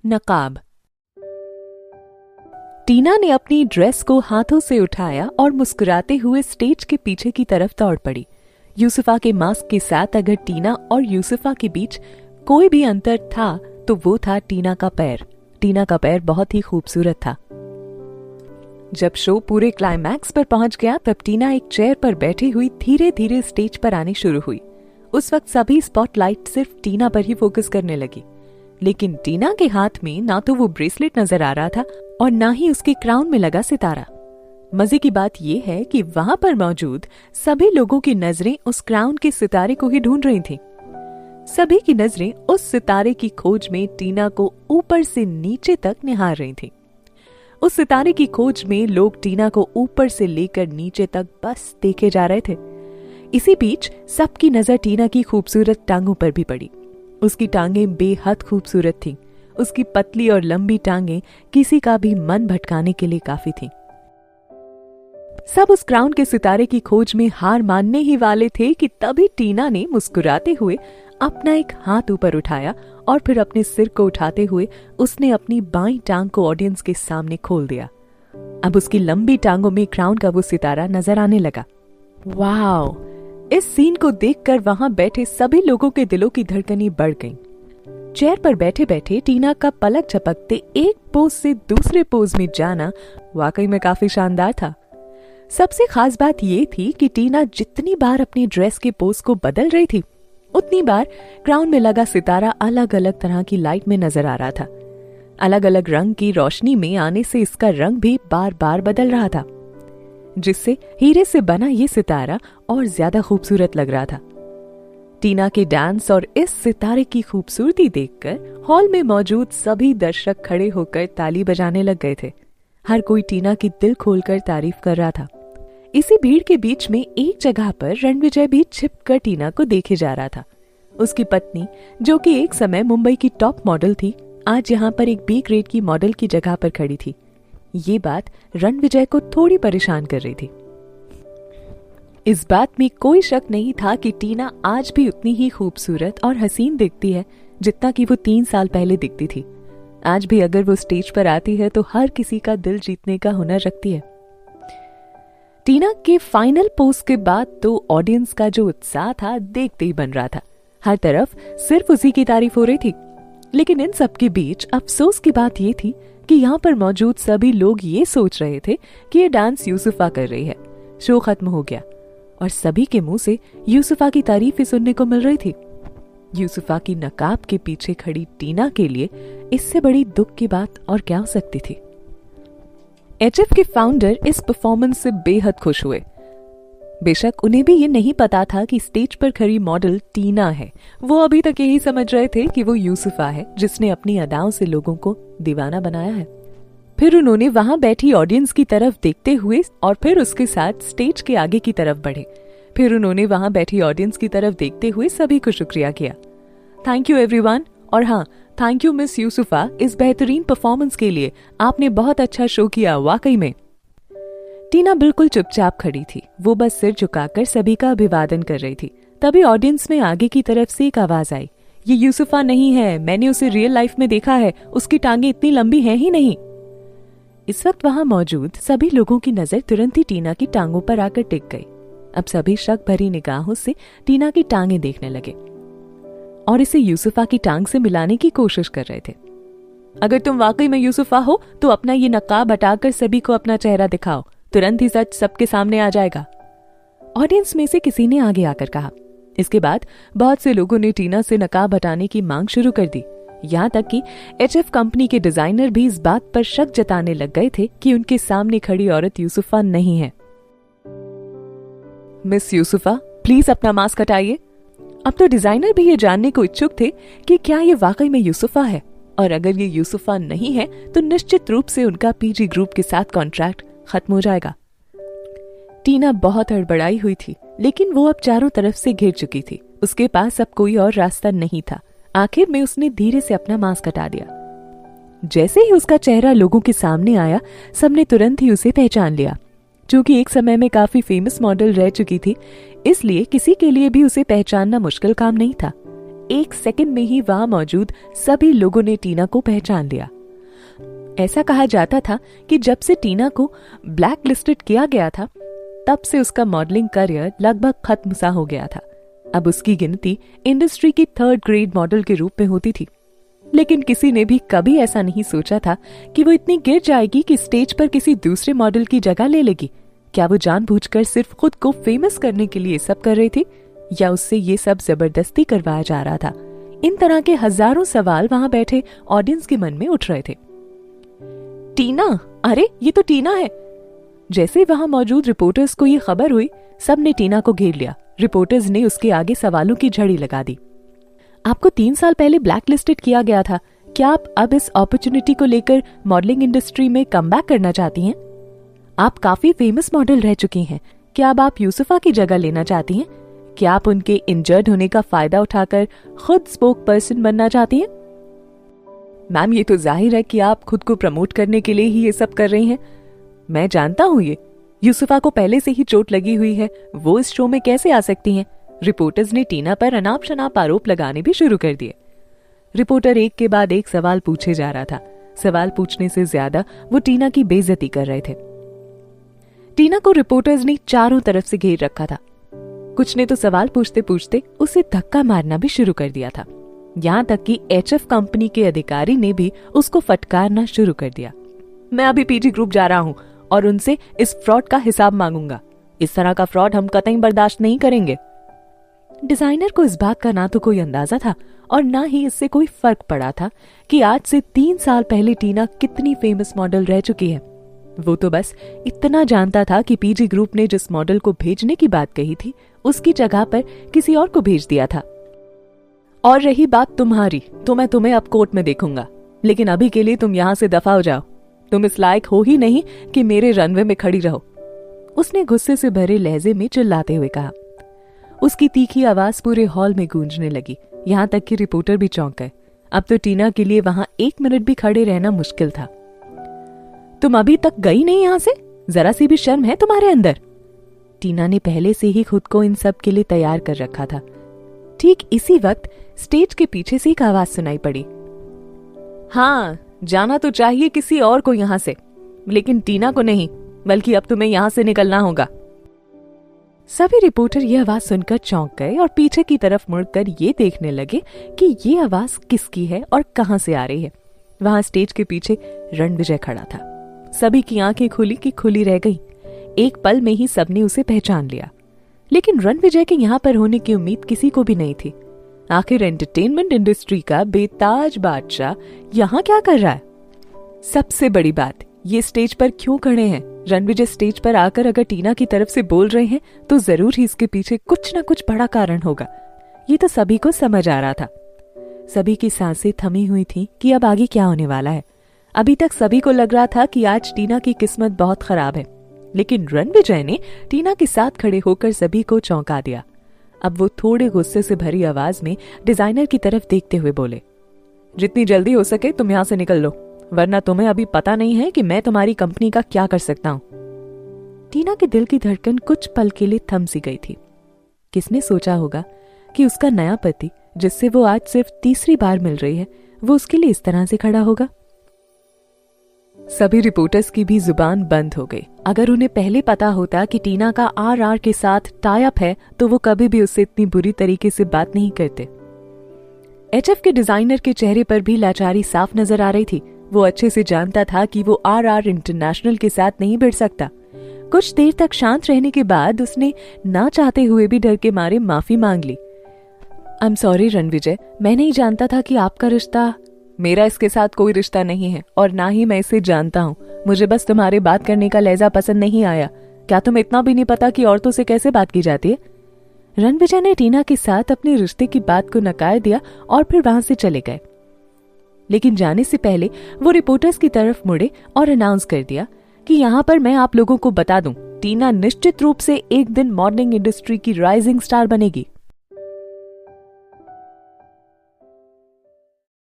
नकाब। टीना ने अपनी ड्रेस को हाथों से उठाया और मुस्कुराते हुए स्टेज के पीछे की तरफ दौड़ पड़ी। यूसुफा के मास्क के साथ अगर टीना और यूसुफा के बीच कोई भी अंतर था तो वो था टीना का पैर। टीना का पैर बहुत ही खूबसूरत था। जब शो पूरे क्लाइमैक्स पर पहुंच गया तब टीना एक चेयर पर बैठी हुई धीरे धीरे स्टेज पर आनी शुरू हुई। उस वक्त सभी स्पॉटलाइट सिर्फ टीना पर ही फोकस करने लगी, लेकिन टीना के हाथ में ना तो वो ब्रेसलेट नजर आ रहा था और ना ही उसके क्राउन में लगा सितारा। मजे की बात यह है कि वहां पर मौजूद सभी लोगों की नजरें उस क्राउन के सितारे को ही ढूंढ रही थीं। सभी की नजरें उस सितारे की खोज में टीना को ऊपर से नीचे तक निहार रही थीं। उस सितारे की खोज में लोग टीना को ऊपर से लेकर नीचे तक बस देखे जा रहे थे। इसी बीच सबकी नजर टीना की खूबसूरत टांगों पर भी पड़ी। उसकी टांगें बेहद खूबसूरत थीं। उसकी पतली और लंबी टांगें किसी का भी मन भटकाने के लिए काफी थीं। सब उस क्राउन के सितारे की खोज में हार मानने ही वाले थे कि तभी टीना ने मुस्कुराते हुए अपना एक हाथ ऊपर उठाया और फिर अपने सिर को उठाते हुए उसने अपनी बाईं टांग को ऑडियंस के सामने खोल दिया। अब उसकी लंबी टांगों में क्राउन का वो सितारा नजर आने लगा। वाओ! इस सीन को देखकर वहां बैठे सभी लोगों के दिलों की धड़कनें बढ़ गईं। चेयर पर बैठे बैठे टीना का पलक झपकते एक पोज से दूसरे पोज में जाना वाकई में काफी शानदार था। सबसे खास बात ये थी कि टीना जितनी बार अपनी ड्रेस के पोज को बदल रही थी उतनी बार क्राउन में लगा सितारा अलग अलग तरह की लाइट में नजर आ रहा था। अलग अलग रंग की रोशनी में आने से इसका रंग भी बार बार बदल रहा था, जिससे हीरे से बना ये सितारा और ज्यादा खूबसूरत लग रहा था। टीना के डांस और इस सितारे की खूबसूरती देखकर हॉल में मौजूद सभी दर्शक खड़े होकर ताली बजाने लग गए थे। हर कोई टीना की दिल खोलकर तारीफ कर रहा था। इसी भीड़ के बीच में एक जगह पर रणविजय भी छिपकर टीना को देखे जा रहा था। उसकी पत्नी, जो कि एक समय मुंबई की टॉप मॉडल थी, आज यहाँ पर एक बी ग्रेड की मॉडल की जगह पर खड़ी थी। ये बात रणविजय को थोड़ी परेशान कर रही थी। इस बात में कोई शक नहीं था कि टीना आज भी उतनी ही खूबसूरत और हसीन दिखती है जितना कि वो 3 साल पहले दिखती थी। आज भी अगर वो स्टेज पर आती है तो हर किसी का दिल जीतने का हुनर रखती है। टीना के फाइनल पोज के बाद तो ऑडियंस का जो उत्साह था देखते ही बन रहा था। हर तरफ सिर्फ उसी की तारीफ हो रही थी। लेकिन इन सब के बीच अफसोस की बात ये थी कि यहाँ पर मौजूद सभी लोग ये सोच रहे थे कि ये डांस यूसुफा कर रही है। शो खत्म हो गया और सभी के मुंह से यूसुफा की तारीफ ही सुनने को मिल रही थी। यूसुफा की नकाब के पीछे खड़ी टीना के लिए इससे बड़ी दुख की बात और क्या हो सकती थी। एचएफ के फाउंडर इस परफॉर्मेंस से बेहद खुश हुए। बेशक उन्हें भी ये नहीं पता था कि स्टेज पर खड़ी मॉडल टीना है। वो अभी तक यही समझ रहे थे कि वो यूसुफा है जिसने अपनी अदाओं से लोगों को दीवाना बनाया है। फिर उन्होंने वहां बैठी ऑडियंस की तरफ देखते हुए और फिर उसके साथ स्टेज के आगे की तरफ बढ़े। फिर उन्होंने वहां बैठी ऑडियंस की तरफ देखते हुए सभी को शुक्रिया किया। थैंक यू एवरीवन, और हाँ, थैंक यू मिस यूसुफा इस बेहतरीन परफॉर्मेंस के लिए। आपने बहुत अच्छा शो किया वाकई में। टीना बिल्कुल चुपचाप खड़ी थी। वो बस सिर झुकाकर सभी का अभिवादन कर रही थी। तभी ऑडियंस में आगे की तरफ से एक आवाज आई, ये यूसुफा नहीं है, मैंने उसे रियल लाइफ में देखा है, उसकी टांगे इतनी लंबी हैं ही नहीं। इस वक्त वहां मौजूद सभी लोगों की नजर तुरंत ही टीना की टांगों पर आकर टिक गई। अब सभी शक भरी निगाहों से टीना की टांगे देखने लगे और इसे यूसुफा की टांग से मिलाने की कोशिश कर रहे थे। अगर तुम वाकई में यूसुफा हो तो अपना ये नकाब हटाकर सभी को अपना चेहरा दिखाओ, तुरंत ही सच सबके सामने आ जाएगा। ऑडियंस में से किसी ने आगे आकर कहा। इसके बाद बहुत से लोगों ने टीना से नकाब हटाने की मांग शुरू कर दी। यहाँ तक कि एचएफ कंपनी के डिजाइनर भी इस बात पर शक जताने लग गए थे कि उनके सामने खड़ी औरत यूसुफा नहीं है। मिस यूसुफा, प्लीज अपना मास्क हटाइए। अब तो डिजाइनर भी ये जानने को इच्छुक थे कि क्या ये वाकई में यूसुफा है, और अगर ये यूसुफा नहीं है तो निश्चित रूप से उनका पीजी ग्रुप के साथ कॉन्ट्रैक्ट खत्म हो जाएगा। टीना बहुत हड़बड़ाई हुई थी, लेकिन वो अब चारों तरफ से घिर चुकी थी। उसके पास अब कोई और रास्ता नहीं था। आखिर में उसने धीरे से अपना मास्क हटा दिया। जैसे ही उसका चेहरा लोगों के सामने आया, सबने तुरंत ही उसे पहचान लिया। चूंकि एक समय में काफी फेमस मॉडल रह चुकी थी, इसलिए किसी के लिए भी उसे पहचानना मुश्किल काम नहीं था। 1 सेकंड में ही वहां मौजूद सभी लोगों ने टीना को पहचान लिया। ऐसा कहा जाता था कि जब से टीना को ब्लैक लिस्टेड किया गया था, तब से उसका मॉडलिंग करियर लगभग खत्म सा हो गया था। अब उसकी गिनती इंडस्ट्री की 3rd ग्रेड मॉडल के रूप में होती थी। लेकिन किसी ने भी कभी ऐसा नहीं सोचा था कि वो इतनी गिर जाएगी कि स्टेज पर किसी दूसरे मॉडल की जगह ले लेगी। क्या वो जानबूझकर सिर्फ खुद को फेमस करने के लिए सब कर रही थी, या उससे ये सब जबरदस्ती करवाया जा रहा था? इन तरह के हजारों सवाल वहां बैठे ऑडियंस के मन में उठ रहे थे। टीना, अरे ये तो टीना है। जैसे वहां मौजूद रिपोर्टर्स को ये खबर हुई, सब ने टीना को घेर लिया। रिपोर्टर्स ने उसके आगे सवालों की झड़ी लगा दी। आपको 3 साल पहले ब्लैक लिस्टेड किया गया था, क्या आप अब इस अपॉर्चुनिटी को लेकर मॉडलिंग इंडस्ट्री में कमबैक करना चाहती हैं? आप काफी फेमस मॉडल रह चुकी हैं, क्या अब आप यूसुफा की जगह लेना चाहती हैं? क्या आप उनके इंजर्ड होने का फायदा उठाकर खुद स्पोक पर्सन बनना चाहती हैं? मैम, ये तो जाहिर है कि आप खुद को प्रमोट करने के लिए ही ये सब कर रही हैं। मैं जानता हूं ये यूसुफा को पहले से ही चोट लगी हुई है, वो इस शो में कैसे आ सकती हैं? रिपोर्टर्स ने टीना पर अनाप शनाप आरोप लगाने भी शुरू कर दिए। रिपोर्टर एक के बाद एक सवाल पूछे जा रहा था। सवाल पूछने से ज्यादा वो टीना की बेइज्जती कर रहे थे। टीना को रिपोर्टर्स ने चारों तरफ से घेर रखा था। कुछ ने तो सवाल पूछते पूछते उसे धक्का मारना भी शुरू कर दिया था। यहाँ तक कि HF कंपनी के अधिकारी ने भी उसको फटकारना शुरू कर दिया। मैं अभी PG ग्रुप जा रहा हूँ और उनसे इस फ्रॉड का हिसाब मांगूंगा। इस तरह का फ्रॉड हम कतई बर्दाश्त नहीं करेंगे। डिजाइनर को इस बात का ना तो कोई अंदाजा था और ना ही इससे कोई फर्क पड़ा था कि आज से 3 साल पहले टीना कितनी फेमस मॉडल रह चुकी है। वो तो बस इतना जानता था कि PG ग्रुप ने जिस मॉडल को भेजने की बात कही थी, उसकी जगह पर किसी और को भेज दिया था। और रही बात तुम्हारी, तो मैं तुम्हें अब कोर्ट में देखूंगा, लेकिन अभी के लिए तुम यहाँ से दफा हो जाओ। तुम इस लायक हो ही नहीं कि मेरे रनवे में खड़ी रहो, उसने गुस्से से भरे लहजे में चिल्लाते हुए कहा। उसकी तीखी आवाज पूरे हॉल में गूंजने लगी, यहाँ तक कि रिपोर्टर भी चौंक गए। अब तो टीना के लिए वहां 1 मिनट भी खड़े रहना मुश्किल था। तुम अभी तक गई नहीं यहां से? जरा सी भी शर्म है तुम्हारे अंदर? टीना ने पहले से ही खुद को इन सब के लिए तैयार कर रखा था। ठीक इसी वक्त स्टेज के पीछे से एक आवाज सुनाई पड़ी। हाँ, जाना तो चाहिए किसी और को यहां से, लेकिन टीना को नहीं, बल्कि अब तुम्हें यहां से निकलना होगा। सभी रिपोर्टर ये आवाज सुनकर चौंक गए और पीछे की तरफ मुड़कर ये देखने लगे कि ये आवाज किसकी है और कहां से आ रही है। वहां स्टेज के पीछे रणविजय खड़ा था। सभी की आंखें खुली की खुली रह गई। एक पल में ही सबने उसे पहचान लिया, लेकिन रणविजय के यहाँ पर होने की उम्मीद किसी को भी नहीं थी। आखिर एंटरटेनमेंट इंडस्ट्री का बेताज बादशाह यहाँ क्या कर रहा है? सबसे बड़ी बात, ये स्टेज पर क्यों खड़े हैं? रणविजय स्टेज पर आकर अगर टीना की तरफ से बोल रहे हैं तो जरूर ही इसके पीछे कुछ न कुछ बड़ा कारण होगा। ये तो सभी को समझ आ रहा था। सभी की सांसें थमी हुई थी कि अब आगे क्या होने वाला है। अभी तक सभी को लग रहा था कि आज टीना की किस्मत बहुत खराब है, लेकिन रणविजय ने टीना के साथ खड़े होकर सभी को चौंका दिया। अब वो थोड़े गुस्से से भरी आवाज में डिजाइनर की तरफ देखते हुए बोले, जितनी जल्दी हो सके तुम यहाँ से निकल लो, वरना तुम्हें अभी पता नहीं है कि मैं तुम्हारी कंपनी का क्या कर सकता हूँ। टीना के दिल की धड़कन कुछ पल के लिए थम सी गई थी। किसने सोचा होगा कि उसका नया पति, जिससे वो आज सिर्फ तीसरी बार मिल रही है, वो उसके लिए इस तरह से खड़ा होगा। सभी रिपोर्टर्स की भी जुबान बंद हो गई। अगर उन्हें पहले पता होता कि टीना का RR के साथ टाई अप है, तो वो कभी भी उससे इतनी बुरी तरीके से बात नहीं करते। HF के डिजाइनर के चेहरे पर भी लाचारी साफ नजर आ रही थी। वो अच्छे से जानता था कि वो RR इंटरनेशनल के साथ नहीं भिड़ सकता। कुछ देर तक शांत रहने के बाद उसने ना चाहते हुए भी डर के मारे माफी मांग ली। आई एम सॉरी रणविजय, मैं नहीं जानता था कि आपका रिश्ता। मेरा इसके साथ कोई रिश्ता नहीं है और ना ही मैं इसे जानता हूँ। मुझे बस तुम्हारे बात करने का लहजा पसंद नहीं आया। क्या तुम्हें इतना भी नहीं पता कि औरतों से कैसे बात की जाती है? रणविजय ने टीना के साथ अपने रिश्ते की बात को नकार दिया और फिर वहां से चले गए। लेकिन जाने से पहले वो रिपोर्टर्स की तरफ मुड़े और अनाउंस कर दिया कि यहाँ पर मैं आप लोगों को बता दूं, टीना निश्चित रूप से एक दिन मॉडलिंग इंडस्ट्री की राइजिंग स्टार बनेगी।